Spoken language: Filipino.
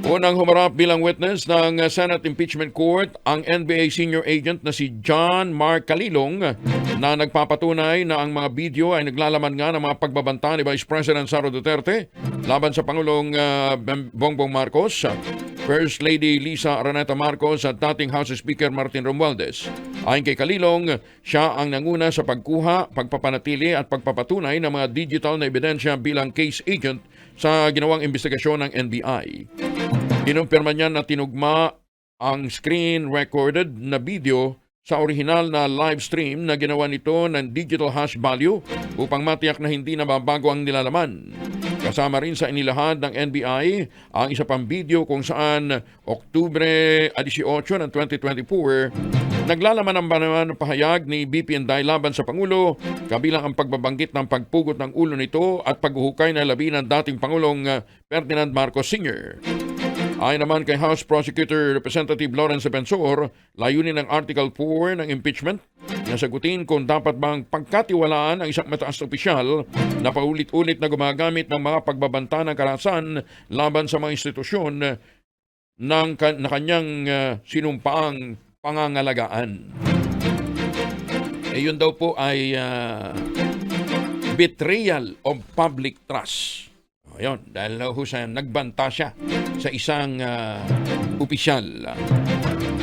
Unang humarap bilang witness ng Senate Impeachment Court ang NBA senior agent na si John Mark Calilong na nagpapatunay na ang mga video ay naglalaman nga ng mga pagbabanta ni Vice President Sara Duterte laban sa Pangulong Bongbong Marcos, First Lady Lisa Araneta Marcos at dating House Speaker Martin Romualdez. Ayon kay Calilong, siya ang nanguna sa pagkuha, pagpapanatili at pagpapatunay ng mga digital na ebidensya bilang case agent sa ginawang investigasyon ng NBI. Kinumpirma niya na tinugma ang screen-recorded na video sa orihinal na live stream na ginawa nito ng digital hash value upang matiyak na hindi nababago ang nilalaman. Kasama rin sa inilahad ng NBI ang isa pang video kung saan Oktubre 18 ng 2024, naglalaman ng banawan pahayag ni BP Inday laban sa Pangulo, kabilang ang pagbabanggit ng pagpugot ng ulo nito at paghuhukay na labi ng dating Pangulong Ferdinand Marcos Sr. Ayon naman kay House Prosecutor Representative Lawrence Bensor, layunin ng Article 4 ng impeachment na sagutin kung dapat bang pagkatiwalaan ang isang mataas na opisyal na paulit-ulit na gumagamit ng mga pagbabanta ng karahasan laban sa mga institusyon na kanyang sinumpaang pangangalagaan. Yun daw po ay betrayal of public trust. Ayun, dahil nagbanta siya sa isang opisyal.